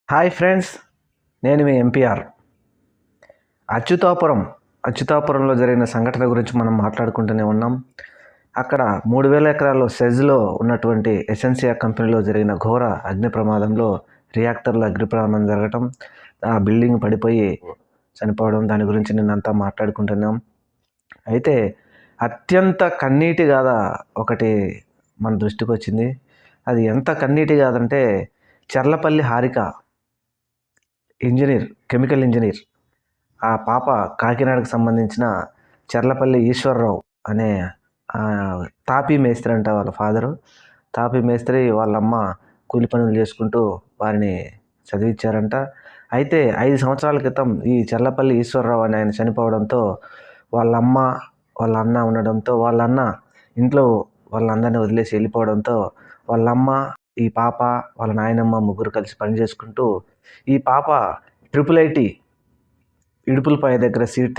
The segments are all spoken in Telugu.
హాయ్ ఫ్రెండ్స్, నేను మీ ఎంపీఆర్. అచ్యుతాపురంలో జరిగిన సంఘటన గురించి మనం మాట్లాడుకుంటూనే ఉన్నాం. అక్కడ 3,000 ఎకరాల్లో సెజ్లో ఉన్నటువంటి ఎసెన్సియా కంపెనీలో జరిగిన ఘోర అగ్ని ప్రమాదంలో రియాక్టర్లో అగ్ని ప్రమాదం జరగటం, ఆ బిల్డింగ్ పడిపోయి చనిపోవడం, దాని గురించి నిన్నంతా మాట్లాడుకుంటున్నాం. అయితే అత్యంత కన్నీటి గాథ ఒకటి మన దృష్టికి వచ్చింది. అది ఎంత కన్నీటి గాథంటే, చర్లపల్లి హారిక కెమికల్ ఇంజనీర్. ఆ పాప కాకినాడకు సంబంధించిన చర్లపల్లి ఈశ్వరరావు అనే తాపీ మేస్త్రి అంట. వాళ్ళ ఫాదరు తాపీ మేస్త్రి, వాళ్ళమ్మ కూలి పనులు చేసుకుంటూ వారిని చదివించారంట. అయితే 5 సంవత్సరాల క్రితం ఈ చర్లపల్లి ఈశ్వరరావు అని ఆయన చనిపోవడంతో, వాళ్ళమ్మ వాళ్ళ అన్న ఉండడంతో, వాళ్ళ అన్న ఇంట్లో వాళ్ళందరినీ వదిలేసి వెళ్ళిపోవడంతో, వాళ్ళమ్మ, ఈ పాప, వాళ్ళ నాయనమ్మ ముగ్గురు కలిసి పని చేసుకుంటూ, ఈ పాప IIIT ఇడుపులపై దగ్గర సీట్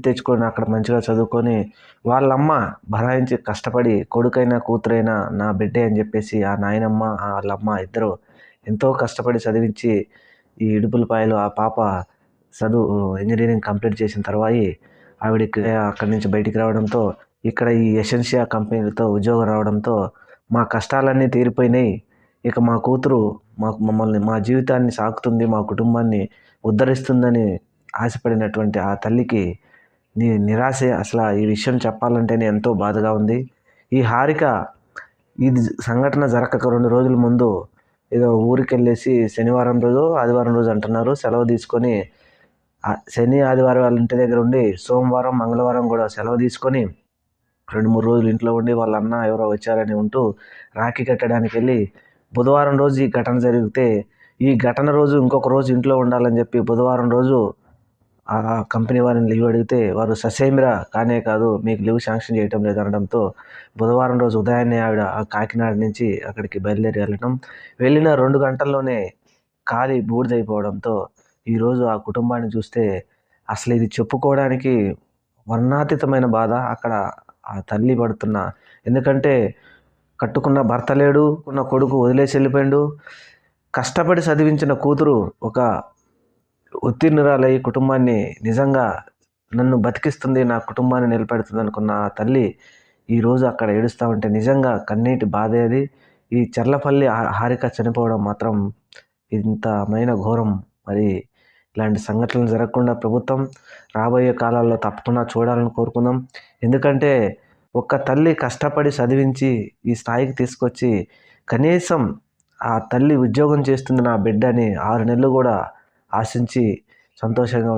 తెచ్చుకొని అక్కడ మంచిగా చదువుకొని, వాళ్ళమ్మ భరాయించి కష్టపడి కొడుకైనా కూతురైనా నా బిడ్డే అని చెప్పేసి ఆ నాయనమ్మ వాళ్ళమ్మ ఇద్దరు ఎంతో కష్టపడి చదివించి, ఈ ఇడుపులపాయలో ఆ పాప ఇంజనీరింగ్ కంప్లీట్ చేసిన తర్వాత ఆవిడకి అక్కడి నుంచి బయటికి రావడంతో, ఇక్కడ ఈ ఎసెన్షియా కంపెనీలతో ఉద్యోగం రావడంతో మా కష్టాలన్నీ తీరిపోయినాయి. ఇక మా కూతురు మా జీవితాన్ని సాకుతుంది, మా కుటుంబాన్ని ఉద్ధరిస్తుందని ఆశపడినటువంటి ఆ తల్లికి నిరాశ. అసలు ఈ విషయం చెప్పాలంటేనే ఎంతో బాధగా ఉంది. ఈ హారిక ఇది సంఘటన జరగక 2 రోజుల ముందు ఏదో ఊరికి వెళ్ళేసి శనివారం రోజు ఆదివారం రోజు అంటున్నారు సెలవు తీసుకొని, శని ఆదివారం వాళ్ళ ఇంటి దగ్గర ఉండి, సోమవారం మంగళవారం కూడా సెలవు తీసుకొని 2-3 రోజులు ఇంట్లో ఉండి, వాళ్ళ అన్న ఎవరో వచ్చారని ఉంటూ రాఖీ కట్టడానికి వెళ్ళి, బుధవారం రోజు ఈ ఘటన జరిగితే, ఈ ఘటన రోజు ఇంకొక రోజు ఇంట్లో ఉండాలని చెప్పి బుధవారం రోజు ఆ కంపెనీ వారిని లీవ్ అడిగితే, వారు ససేమిరా కానే కాదు, మీకు లీవ్ శాంక్షన్ చేయటం లేదు అనడంతో, బుధవారం రోజు ఉదయాన్నే ఆవిడ ఆ కాకినాడ నుంచి అక్కడికి బయలుదేరి వెళ్ళిన 2 గంటల్లోనే కాలి బూడిదైపోవడంతో, ఈరోజు ఆ కుటుంబాన్ని చూస్తే అసలు ఇది చెప్పుకోవడానికి వర్ణాతీతమైన బాధ అక్కడ ఆ తల్లి పడుతున్న. ఎందుకంటే కట్టుకున్న భర్త లేడు, ఉన్న కొడుకు వదిలేసి వెళ్ళిపోయాడు, కష్టపడి చదివించిన కూతురు ఒక ఉత్తీర్ణురాలై కుటుంబాన్ని నిజంగా నన్ను బతికిస్తుంది, నా కుటుంబాన్ని నిలబెడుతుంది అనుకున్న ఆ తల్లి ఈరోజు అక్కడ ఏడుస్తూ ఉంటే నిజంగా కన్నీటి బాధే అది. ఈ చర్లపల్లి హారిక చనిపోవడం మాత్రం ఇంతమైన ఘోరం. మరి ఇలాంటి సంఘటనలు జరగకుండా ప్రభుత్వం రాబోయే కాలాల్లో తప్పకుండా చూడాలని కోరుకుందాం. ఎందుకంటే ఒక్క తల్లి కష్టపడి చదివించి ఈ స్థాయికి తీసుకొచ్చి, కనీసం ఆ తల్లి ఉద్యోగం చేస్తుంది నా బిడ్డ అని 6 నెలలు కూడా ఆశించి సంతోషంగా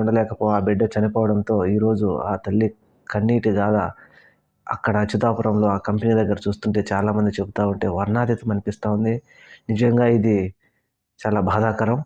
ఆ బిడ్డ చనిపోవడంతో ఈరోజు ఆ తల్లి కన్నీటి గాథ అక్కడ అచ్యుతాపురంలో ఆ కంపెనీ దగ్గర చూస్తుంటే చాలామంది చెబుతూ ఉంటే వర్ణాతీతం అనిపిస్తూ ఉంది. నిజంగా ఇది చాలా బాధాకరం.